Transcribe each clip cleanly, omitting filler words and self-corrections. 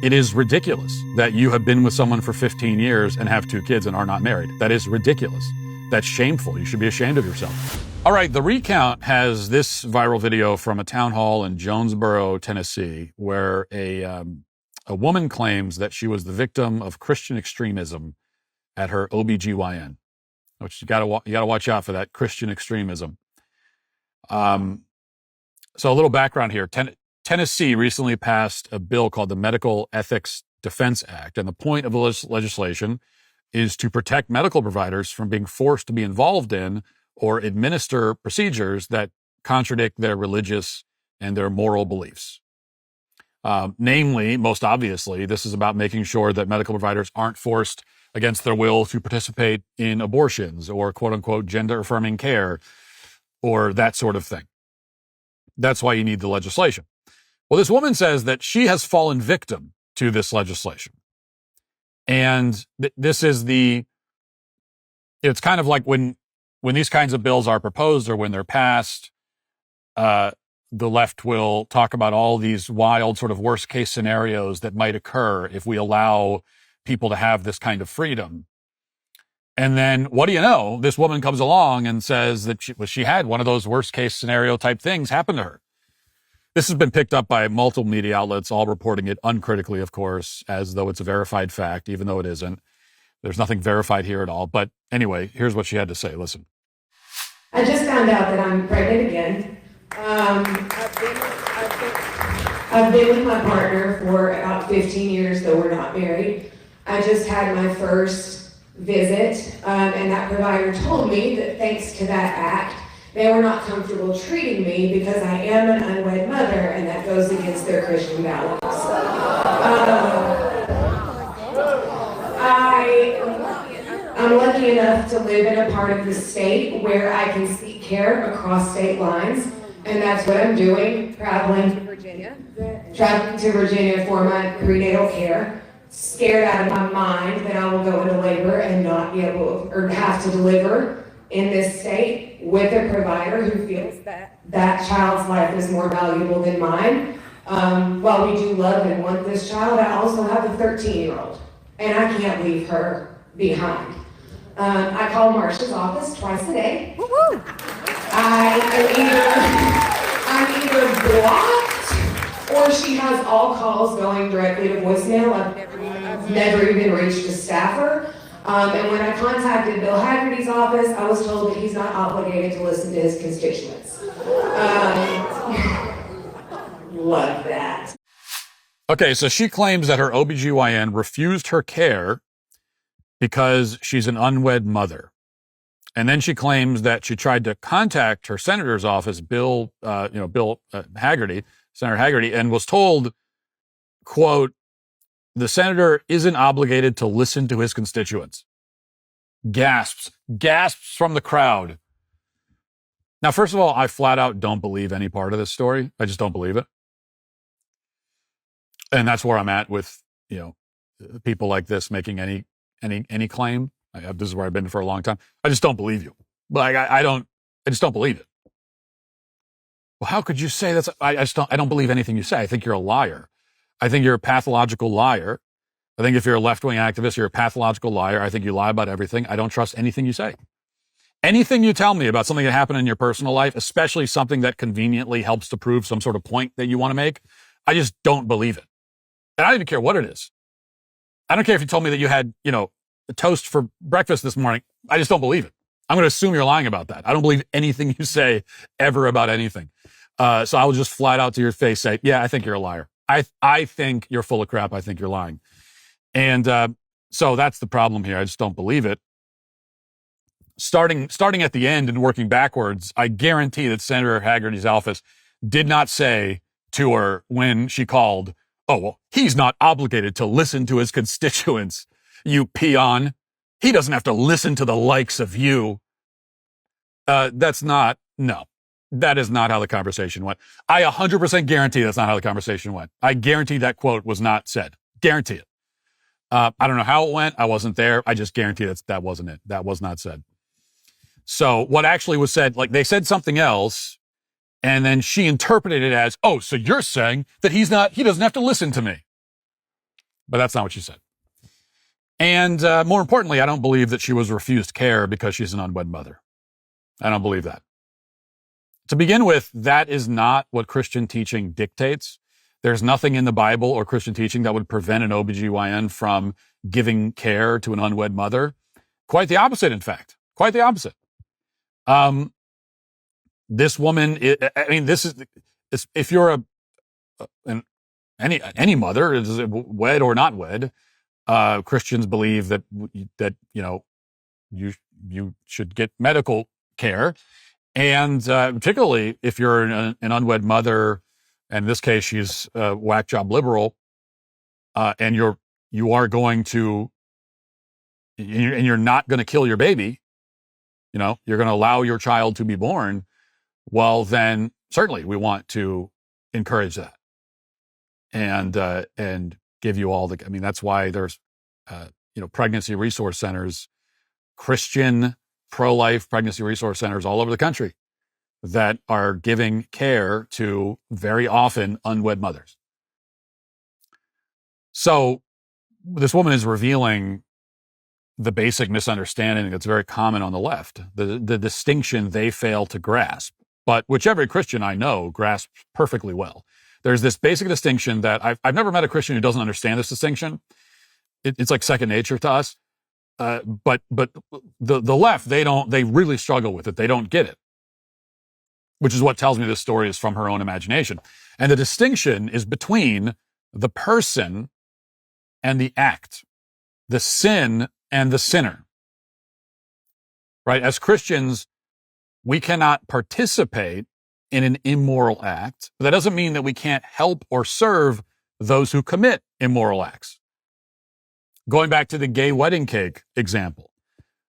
It is ridiculous that you have been with someone for 15 years and have 2 kids and are not married. That is ridiculous. That's shameful. You should be ashamed of yourself. All right, the recount has this viral video from a town hall in Jonesborough, Tennessee, where a woman claims that she was the victim of Christian extremism at her OBGYN, which you gotta watch out for that Christian extremism. So a little background here. Tennessee recently passed a bill called the Medical Ethics Defense Act, and the point of the legislation is to protect medical providers from being forced to be involved in or administer procedures that contradict their religious and their moral beliefs. Namely, most obviously, this is about making sure that medical providers aren't forced against their will to participate in abortions or quote-unquote gender-affirming care or that sort of thing. That's why you need the legislation. Well, this woman says that she has fallen victim to this legislation. And this is it's kind of like when these kinds of bills are proposed or when they're passed, the left will talk about all these wild sort of worst case scenarios that might occur if we allow people to have this kind of freedom. And then what do you know? This woman comes along and says that she had one of those worst case scenario type things happen to her. This has been picked up by multiple media outlets, all reporting it uncritically, of course, as though it's a verified fact, even though it isn't. There's nothing verified here at all. But anyway, here's what she had to say. Listen. I just found out that I'm pregnant again. I've been with my partner for about 15 years, though we're not married. I just had my first visit, and that provider told me that thanks to that act, they were not comfortable treating me because I am an unwed mother, and that goes against their Christian values. I'm lucky enough to live in a part of the state where I can seek care across state lines, and that's what I'm doing, traveling to Virginia for my prenatal care. Scared out of my mind that I will go into labor and not be able or have to deliver in this state with a provider who feels that child's life is more valuable than mine. While we do love and want this child, I also have a 13-year-old, and I can't leave her behind. I call Marsha's office twice a day. Woo-hoo. I'm either blocked or she has all calls going directly to voicemail. I've never even reached a staffer. And when I contacted Bill Haggerty's office, I was told that he's not obligated to listen to his constituents. Love that. Okay, so she claims that her OBGYN refused her care because she's an unwed mother. And then she claims that she tried to contact her senator's office, Bill Haggerty, Senator Haggerty, and was told, quote, the senator isn't obligated to listen to his constituents. Gasps from the crowd. Now, first of all, I flat out don't believe any part of this story. I just don't believe it. And that's where I'm at with, people like this making any claim. This is where I've been for a long time. I just don't believe you. But I just don't believe it. Well, how could you say that's, I don't believe anything you say. I think you're a liar. I think you're a pathological liar. I think if you're a left-wing activist, you're a pathological liar. I think you lie about everything. I don't trust anything you say. Anything you tell me about something that happened in your personal life, especially something that conveniently helps to prove some sort of point that you want to make, I just don't believe it. And I don't even care what it is. I don't care if you told me that you had, a toast for breakfast this morning. I just don't believe it. I'm going to assume you're lying about that. I don't believe anything you say ever about anything. So I will just flat out to your face say, yeah, I think you're a liar. I think you're full of crap. I think you're lying. And so that's the problem here. I just don't believe it. Starting at the end and working backwards, I guarantee that Senator Haggerty's office did not say to her when she called, oh, well, he's not obligated to listen to his constituents, you peon. He doesn't have to listen to the likes of you. That is not how the conversation went. I 100% guarantee that's not how the conversation went. I guarantee that quote was not said. Guarantee it. I don't know how it went. I wasn't there. I just guarantee that wasn't it. That was not said. So what actually was said, like they said something else, and then she interpreted it as, oh, so you're saying that he doesn't have to listen to me. But that's not what she said. And more importantly, I don't believe that she was refused care because she's an unwed mother. I don't believe that. To begin with, that is not what Christian teaching dictates. There's nothing in the Bible or Christian teaching that would prevent an OBGYN from giving care to an unwed mother. Quite the opposite, in fact. Quite the opposite. This woman, if you're any mother, is wed or not wed, Christians believe that you should get medical care, and particularly if you're an unwed mother, and in this case she's whack job liberal, and you're not going to kill your baby, you're going to allow your child to be born. Well, then certainly we want to encourage that and give you all that's why there's pregnancy resource centers, Christian pro-life pregnancy resource centers all over the country that are giving care to very often unwed mothers. So this woman is revealing the basic misunderstanding that's very common on the left, the distinction they fail to grasp, but which every Christian I know grasps perfectly well. There's this basic distinction that I've never met a Christian who doesn't understand this distinction. It's like second nature to us. But the left, they really struggle with it. They don't get it, which is what tells me this story is from her own imagination. And the distinction is between the person and the act, the sin and the sinner, right? As Christians, we cannot participate in an immoral act. But that doesn't mean that we can't help or serve those who commit immoral acts. Going back to the gay wedding cake example,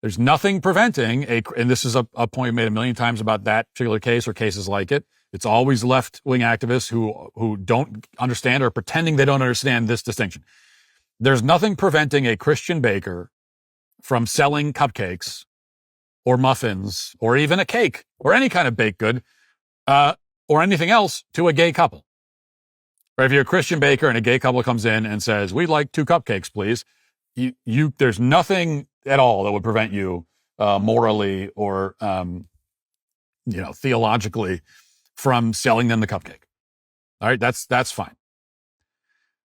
there's nothing preventing and this is a point made a million times about that particular case or cases like it. It's always left-wing activists who don't understand or pretending they don't understand this distinction. There's nothing preventing a Christian baker from selling cupcakes or muffins or even a cake or any kind of baked good or anything else to a gay couple. Right? If you're a Christian baker and a gay couple comes in and says, "We'd like 2 cupcakes, please," there's nothing at all that would prevent you morally or theologically from selling them the cupcake. All right, that's fine.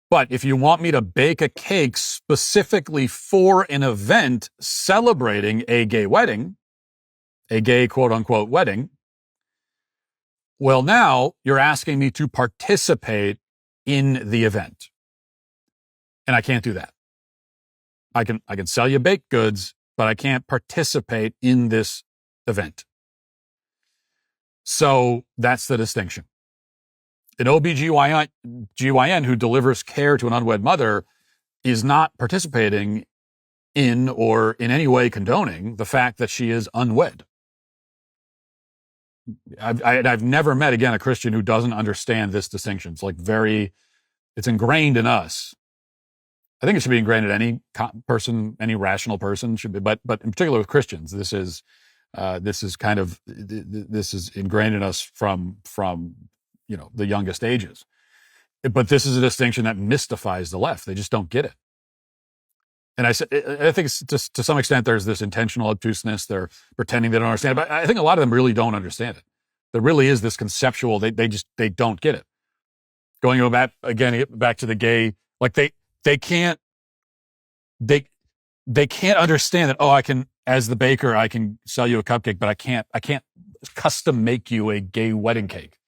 But if you want me to bake a cake specifically for an event celebrating a gay wedding, a gay quote unquote wedding, well, now you're asking me to participate in the event. And I can't do that. I can sell you baked goods, but I can't participate in this event. So that's the distinction. An OBGYN who delivers care to an unwed mother is not participating in or in any way condoning the fact that she is unwed. I've never met, again, a Christian who doesn't understand this distinction. It's ingrained in us. I think it should be ingrained in any person, any rational person should be, but in particular with Christians, this is ingrained in us from the youngest ages. But this is a distinction that mystifies the left. They just don't get it. And I think it's just, to some extent, there's this intentional obtuseness. They're pretending they don't understand it. But I think a lot of them really don't understand it. There really is this conceptual, they don't get it. Going back to the gay, they can't understand that, I can, as the baker, I can sell you a cupcake, but I can't custom make you a gay wedding cake.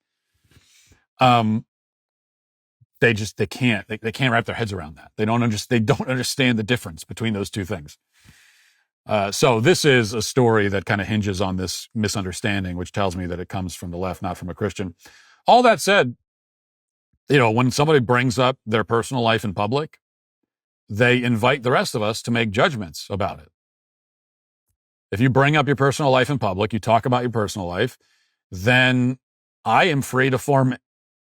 They can't wrap their heads around that. They don't understand the difference between those two things. So this is a story that kind of hinges on this misunderstanding, which tells me that it comes from the left, not from a Christian. All that said, when somebody brings up their personal life in public, they invite the rest of us to make judgments about it. If you bring up your personal life in public, you talk about your personal life, then I am free to form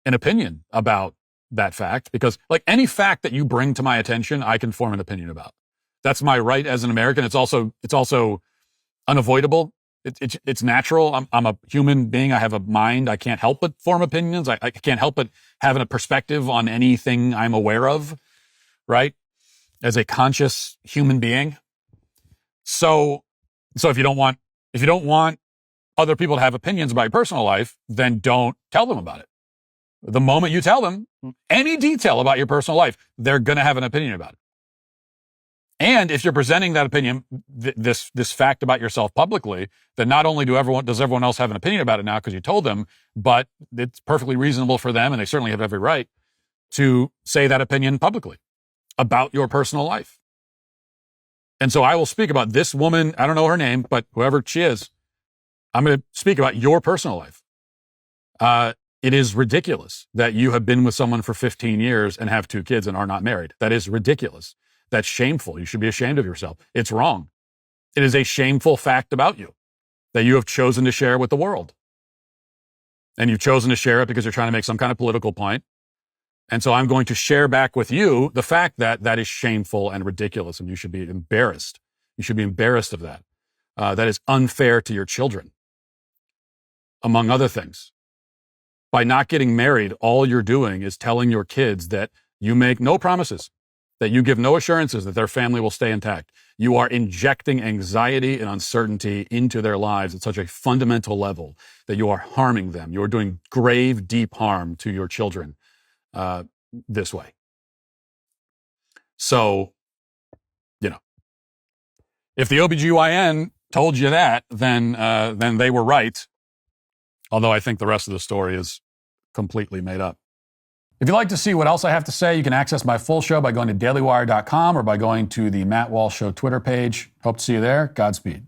an opinion about that fact, because any fact that you bring to my attention, I can form an opinion about. That's my right as an American. It's also unavoidable. It's natural. I'm a human being. I have a mind. I can't help but form opinions. I can't help but having a perspective on anything I'm aware of. right? As a conscious human being. So if you don't want other people to have opinions about your personal life, then don't tell them about it. The moment you tell them any detail about your personal life, they're going to have an opinion about it. And if you're presenting that opinion, this fact about yourself publicly, then not only does everyone else have an opinion about it now because you told them, but it's perfectly reasonable for them, and they certainly have every right to say that opinion publicly about your personal life. And so I will speak about this woman. I don't know her name, but whoever she is, I'm going to speak about your personal life. It is ridiculous that you have been with someone for 15 years and have 2 kids and are not married. That is ridiculous. That's shameful. You should be ashamed of yourself. It's wrong. It is a shameful fact about you that you have chosen to share with the world. And you've chosen to share it because you're trying to make some kind of political point. And so I'm going to share back with you the fact that that is shameful and ridiculous, and you should be embarrassed. You should be embarrassed of that. That is unfair to your children, among other things. By not getting married, all you're doing is telling your kids that you make no promises, that you give no assurances that their family will stay intact. You are injecting anxiety and uncertainty into their lives at such a fundamental level that you are harming them. You are doing grave, deep harm to your children this way. So, if the OBGYN told you that, then they were right. Although I think the rest of the story is completely made up. If you'd like to see what else I have to say, you can access my full show by going to dailywire.com or by going to the Matt Walsh Show Twitter page. Hope to see you there. Godspeed.